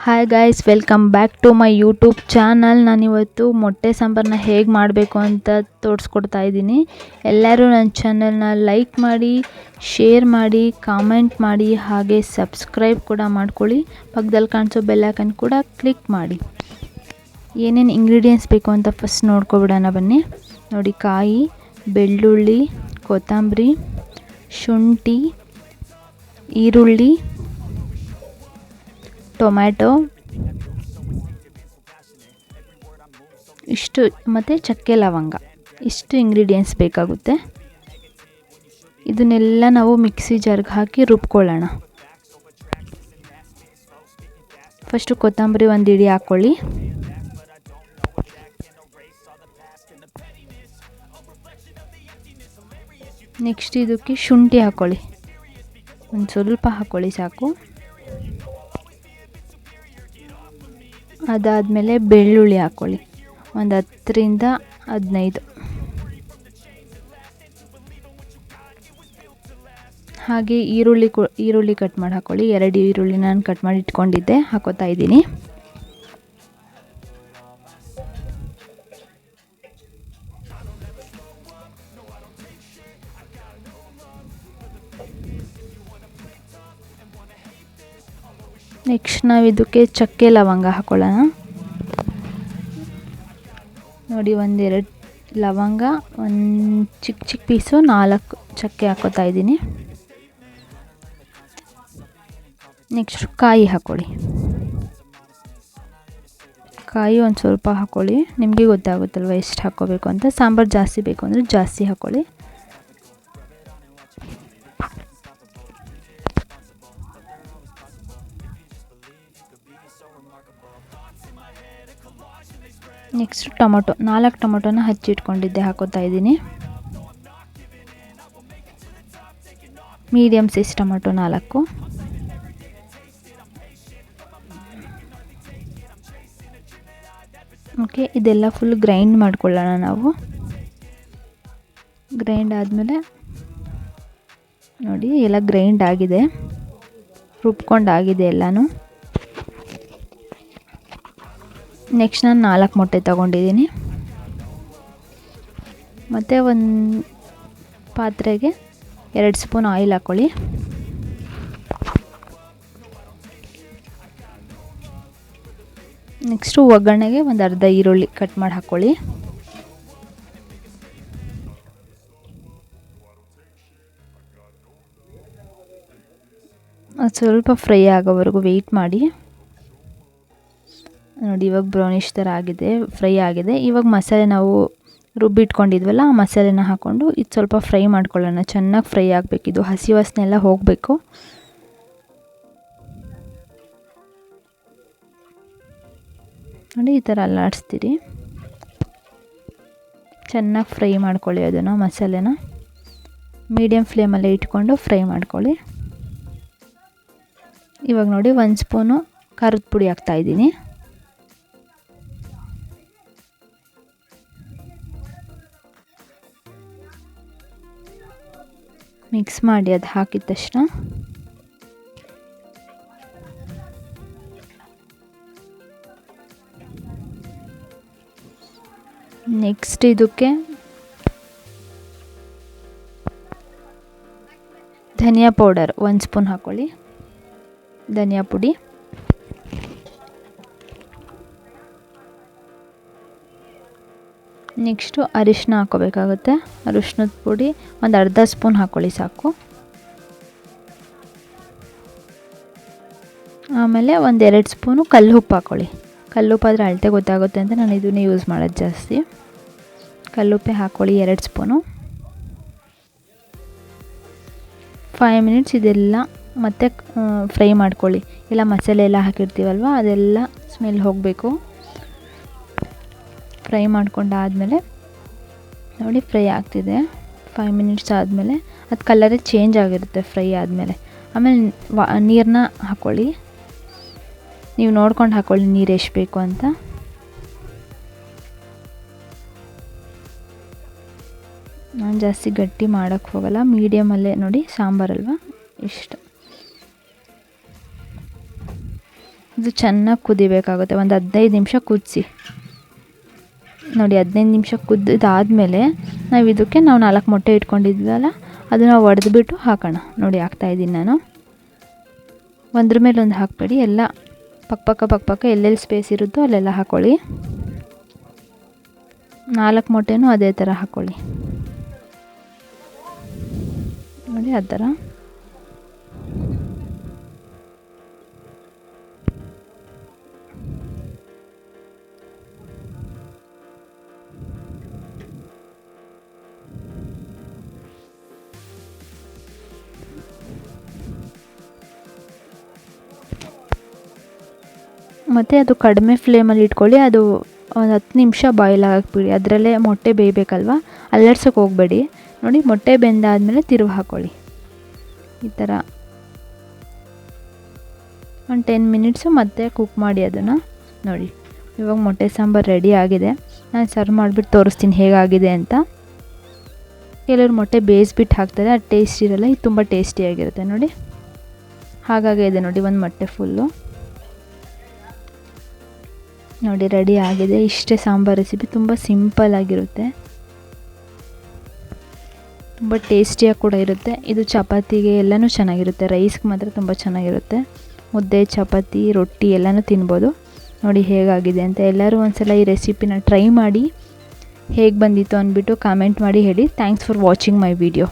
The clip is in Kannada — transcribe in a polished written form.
Hi guys, welcome back to my YouTube channel. ನಾನಿವತ್ತು ಮೊಟ್ಟೆ ಸಾಂಬಾರನ್ನ ಹೇಗೆ ಮಾಡಬೇಕು ಅಂತ ತೋರಿಸ್ಕೊಡ್ತಾ ಇದ್ದೀನಿ. ಎಲ್ಲರೂ ನನ್ನ ಚಾನಲ್ನ ಲೈಕ್ ಮಾಡಿ, ಶೇರ್ ಮಾಡಿ, ಕಾಮೆಂಟ್ ಮಾಡಿ, ಹಾಗೆ ಸಬ್ಸ್ಕ್ರೈಬ್ ಕೂಡ ಮಾಡ್ಕೊಳ್ಳಿ. ಪಕ್ಕದಲ್ಲಿ ಕಾಣಿಸೋ ಬೆಲ್ ಐಕಾನ್ ಕೂಡ ಕ್ಲಿಕ್ ಮಾಡಿ. ಏನೇನು ಇಂಗ್ರೀಡಿಯೆಂಟ್ಸ್ ಬೇಕು ಅಂತ ಫಸ್ಟ್ ನೋಡ್ಕೊಬಿಡೋಣ ಬನ್ನಿ. ನೋಡಿ, ಕಾಯಿ, ಬೆಳ್ಳುಳ್ಳಿ, ಕೊತ್ತಂಬರಿ, ಶುಂಠಿ, ಈರುಳ್ಳಿ, ಟೊಮ್ಯಾಟೊ ಇಷ್ಟು, ಮತ್ತು ಚಕ್ಕೆ ಲವಂಗ, ಇಷ್ಟು ಇಂಗ್ರೀಡಿಯೆಂಟ್ಸ್ ಬೇಕಾಗುತ್ತೆ. ಇದನ್ನೆಲ್ಲ ನಾವು ಮಿಕ್ಸಿ ಜಾರ್ಗೆ ಹಾಕಿ ರುಬ್ಕೊಳ್ಳೋಣ. ಫಸ್ಟು ಕೊತ್ತಂಬರಿ ಒಂದು ಇಡಿ ಹಾಕ್ಕೊಳ್ಳಿ. ನೆಕ್ಸ್ಟ್ ಇದಕ್ಕೆ ಶುಂಠಿ ಹಾಕ್ಕೊಳ್ಳಿ, ಒಂದು ಸ್ವಲ್ಪ ಹಾಕ್ಕೊಳ್ಳಿ ಸಾಕು. ಅದಾದಮೇಲೆ ಬೆಳ್ಳುಳ್ಳಿ ಹಾಕ್ಕೊಳ್ಳಿ, ಒಂದು 10ರಿಂದ 15. ಹಾಗೆ ಈರುಳ್ಳಿ ಕಟ್ ಮಾಡಿ ಹಾಕ್ಕೊಳ್ಳಿ. 2 ಈರುಳ್ಳಿ ನಾನು ಕಟ್ ಮಾಡಿ ಇಟ್ಕೊಂಡಿದ್ದೆ, ಹಾಕೋತಾ ಇದ್ದೀನಿ. ನೆಕ್ಸ್ಟ್ ನಾವು ಇದಕ್ಕೆ ಚಕ್ಕೆ ಲವಂಗ ಹಾಕ್ಕೊಳ್ಳೋಣ. ನೋಡಿ, 1-2 ಲವಂಗ, ಒಂದು ಚಿಕ್ಕ ಪೀಸು, 4 ಚಕ್ಕೆ ಹಾಕೋತಾ ಇದ್ದೀನಿ. ನೆಕ್ಸ್ಟ್ ಕಾಯಿ ಹಾಕ್ಕೊಳ್ಳಿ. ಕಾಯಿ ಒಂದು ಸ್ವಲ್ಪ ಹಾಕ್ಕೊಳ್ಳಿ, ನಿಮಗೆ ಗೊತ್ತಾಗುತ್ತಲ್ವ ಎಷ್ಟು ಹಾಕ್ಕೋಬೇಕು ಅಂತ. ಸಾಂಬಾರು ಜಾಸ್ತಿ ಬೇಕು ಅಂದರೆ ಜಾಸ್ತಿ ಹಾಕ್ಕೊಳ್ಳಿ. ನೆಕ್ಸ್ಟ್ ಟೊಮೊಟೊ, 4 ಟೊಮೊಟೊನ ಹಚ್ಚಿಟ್ಕೊಂಡಿದ್ದೆ, ಹಾಕೋತಾ ಇದ್ದೀನಿ. Medium size tomato 4. ಓಕೆ, ಇದೆಲ್ಲ ಫುಲ್ ಗ್ರೈಂಡ್ ಮಾಡ್ಕೊಳ್ಳೋಣ ನಾವು. ಗ್ರೈಂಡ್ ಆದಮೇಲೆ ನೋಡಿ, ಎಲ್ಲ ಗ್ರೈಂಡ್ ಆಗಿದೆ, ರುಬ್ಕೊಂಡಾಗಿದೆ ಎಲ್ಲನೂ. ನೆಕ್ಸ್ಟ್ ನಾನು 4 ಮೊಟ್ಟೆ ತೊಗೊಂಡಿದ್ದೀನಿ. ಮತ್ತು ಒಂದು ಪಾತ್ರೆಗೆ 2 ಸ್ಪೂನ್ ಆಯಿಲ್ ಹಾಕ್ಕೊಳ್ಳಿ. ನೆಕ್ಸ್ಟು ಒಗ್ಗರಣೆಗೆ ಒಂದು ಅರ್ಧ ಈರುಳ್ಳಿ ಕಟ್ ಮಾಡಿ ಹಾಕ್ಕೊಳ್ಳಿ. ಅದು ಸ್ವಲ್ಪ ಫ್ರೈ ಆಗೋವರೆಗೂ ವೆಯ್ಟ್ ಮಾಡಿ. ನೋಡಿ, ಇವಾಗ ಬ್ರೌನಿಷ್ ಥರ ಆಗಿದೆ, ಫ್ರೈ ಆಗಿದೆ. ಇವಾಗ ಮಸಾಲೆ ನಾವು ರುಬ್ಬಿಟ್ಕೊಂಡಿದ್ವಲ್ಲ, ಆ ಮಸಾಲೆನ ಹಾಕ್ಕೊಂಡು ಇದು ಸ್ವಲ್ಪ ಫ್ರೈ ಮಾಡ್ಕೊಳ್ಳೋಣ. ಚೆನ್ನಾಗಿ ಫ್ರೈ ಆಗಬೇಕಿದು, ಹಸಿ ವಾಸನೆ ಎಲ್ಲ ಹೋಗಬೇಕು. ನೋಡಿ, ಈ ಥರ ಅಲ್ಲಾಡಿಸ್ತೀರಿ. ಚೆನ್ನಾಗಿ ಫ್ರೈ ಮಾಡ್ಕೊಳ್ಳಿ ಅದನ್ನು, ಮಸಾಲೆನ ಮೀಡಿಯಮ್ ಫ್ಲೇಮಲ್ಲೇ ಇಟ್ಕೊಂಡು ಫ್ರೈ ಮಾಡ್ಕೊಳ್ಳಿ. ಇವಾಗ ನೋಡಿ, 1 ಸ್ಪೂನು ಖಾರದ ಪುಡಿ ಹಾಕ್ತಾಯಿದ್ದೀನಿ. ಮಿಕ್ಸ್ ಮಾಡಿ, ಅದು ಹಾಕಿದ ತಕ್ಷಣ ನೆಕ್ಸ್ಟ್ ಇದಕ್ಕೆ ಧನಿಯಾ ಪೌಡರ್ 1 ಸ್ಪೂನ್ ಹಾಕ್ಕೊಳ್ಳಿ, ಧನಿಯಾ ಪುಡಿ. ನೆಕ್ಸ್ಟು ಅರಿಶಿನ ಹಾಕ್ಕೋಬೇಕಾಗುತ್ತೆ. ಅರಿಶಿನದ ಪುಡಿ ಒಂದು ಅರ್ಧ ಸ್ಪೂನ್ ಹಾಕ್ಕೊಳ್ಳಿ ಸಾಕು. ಆಮೇಲೆ 1-2 ಸ್ಪೂನು ಕಲ್ಲುಪ್ಪು ಹಾಕ್ಕೊಳ್ಳಿ. ಕಲ್ಲುಪ್ಪು ಆದರೆ ಅಳತೆ ಗೊತ್ತಾಗುತ್ತೆ ಅಂತ ನಾನು ಇದನ್ನೇ ಯೂಸ್ ಮಾಡೋದು ಜಾಸ್ತಿ. ಕಲ್ಲುಪ್ಪೆ ಹಾಕ್ಕೊಳ್ಳಿ 2 ಸ್ಪೂನು. 5 ಮಿನಿಟ್ಸ್ ಇದೆಲ್ಲ ಮತ್ತೆ ಫ್ರೈ ಮಾಡ್ಕೊಳ್ಳಿ. ಎಲ್ಲ ಮಸಾಲೆ ಎಲ್ಲ ಹಾಕಿರ್ತೀವಲ್ವ, ಅದೆಲ್ಲ ಸ್ಮೆಲ್ ಹೋಗಬೇಕು. ಫ್ರೈ ಮಾಡ್ಕೊಂಡಾದಮೇಲೆ ನೋಡಿ, ಫ್ರೈ ಆಗ್ತಿದೆ. 5 ಮಿನಿಟ್ಸ್ ಆದಮೇಲೆ ಅದು ಕಲರೇ ಚೇಂಜ್ ಆಗಿರುತ್ತೆ ಫ್ರೈ ಆದಮೇಲೆ. ಆಮೇಲೆ ನೀರನ್ನ ಹಾಕ್ಕೊಳ್ಳಿ. ನೀವು ನೋಡ್ಕೊಂಡು ಹಾಕ್ಕೊಳ್ಳಿ ನೀರು ಎಷ್ಟು ಬೇಕು ಅಂತ. ನಾನು ಜಾಸ್ತಿ ಗಟ್ಟಿ ಮಾಡೋಕ್ಕೆ ಹೋಗಲ್ಲ, ಮೀಡಿಯಮಲ್ಲೇ ನೋಡಿ, ಸಾಂಬಾರಲ್ವ ಇಷ್ಟು. ಇದು ಚೆನ್ನಾಗಿ ಕುದಿಬೇಕಾಗುತ್ತೆ, ಒಂದು 15 ನಿಮಿಷ ಕುದಿಸಿ. ನೋಡಿ 15 ನಿಮಿಷ ಕುದ್ದಿದ್ದಾದಮೇಲೆ ನಾವು 4 ಮೊಟ್ಟೆ ಇಟ್ಕೊಂಡಿದ್ವಲ್ಲ ಅದನ್ನು ಒಡೆದ್ಬಿಟ್ಟು ಹಾಕೋಣ. ನೋಡಿ ಹಾಕ್ತಾಯಿದ್ದೀನಿ ನಾನು. ಒಂದ್ರ ಮೇಲೆ ಒಂದು ಹಾಕಬೇಡಿ, ಎಲ್ಲ ಪಕ್ಕ ಎಲ್ಲೆಲ್ಲಿ ಸ್ಪೇಸ್ ಇರುತ್ತೋ ಅಲ್ಲೆಲ್ಲ ಹಾಕ್ಕೊಳ್ಳಿ. 4 ಮೊಟ್ಟೆನೂ ಅದೇ ಥರ ಹಾಕ್ಕೊಳ್ಳಿ. ನೋಡಿ ಆ ಥರ. ಮತ್ತು ಅದು ಕಡಿಮೆ ಫ್ಲೇಮಲ್ಲಿ ಇಟ್ಕೊಳ್ಳಿ. ಅದು ಒಂದು 10 ನಿಮಿಷ ಬಾಯ್ಲ್ ಹಾಕ್ಬಿಡಿ. ಅದರಲ್ಲೇ ಮೊಟ್ಟೆ ಬೇಯಬೇಕಲ್ವ, ಅಲ್ಲಾಡ್ಸೋಕೆ ಹೋಗಬೇಡಿ. ನೋಡಿ ಮೊಟ್ಟೆ ಬೆಂದಾದಮೇಲೆ ತಿರುವು ಹಾಕ್ಕೊಳ್ಳಿ. ಈ ಥರ ಒಂದು 10 ಮಿನಿಟ್ಸು ಮತ್ತೆ ಕುಕ್ ಮಾಡಿ ಅದನ್ನು. ನೋಡಿ ಇವಾಗ ಮೊಟ್ಟೆ ಸಾಂಬಾರು ರೆಡಿ ಆಗಿದೆ. ನಾನು ಸರ್ವ್ ಮಾಡಿಬಿಟ್ಟು ತೋರಿಸ್ತೀನಿ ಹೇಗಾಗಿದೆ ಅಂತ. ಕೆಲವರು ಮೊಟ್ಟೆ ಬೇಯಿಸ್ಬಿಟ್ಟು ಹಾಕ್ತಾರೆ, ಅದು ಟೇಸ್ಟ್ ಇರೋಲ್ಲ. ಇದು ತುಂಬ ಟೇಸ್ಟಿಯಾಗಿರುತ್ತೆ. ನೋಡಿ ಹಾಗಾಗಿದೆ ನೋಡಿ ಒಂದು ಮೊಟ್ಟೆ ಫುಲ್ಲು. ನೋಡಿ ರೆಡಿ ಆಗಿದೆ. ಇಷ್ಟೇ ಸಾಂಬಾರು ರೆಸಿಪಿ, ತುಂಬ ಸಿಂಪಲ್ಲಾಗಿರುತ್ತೆ, ತುಂಬ ಟೇಸ್ಟಿಯಾಗಿ ಕೂಡ ಇರುತ್ತೆ. ಇದು ಚಪಾತಿಗೆ ಎಲ್ಲನೂ ಚೆನ್ನಾಗಿರುತ್ತೆ, ರೈಸ್ಗೆ ಮಾತ್ರ ತುಂಬ ಚೆನ್ನಾಗಿರುತ್ತೆ. ಮುದ್ದೆ, ಚಪಾತಿ, ರೊಟ್ಟಿ ಎಲ್ಲನೂ ತಿನ್ಬೋದು. ನೋಡಿ ಹೇಗಾಗಿದೆ ಅಂತ. ಎಲ್ಲರೂ ಒಂದ್ಸಲ ಈ ರೆಸಿಪಿನ ಟ್ರೈ ಮಾಡಿ ಹೇಗೆ ಬಂದಿತ್ತು ಅಂದ್ಬಿಟ್ಟು ಕಾಮೆಂಟ್ ಮಾಡಿ ಹೇಳಿ. Thanks for watching my video.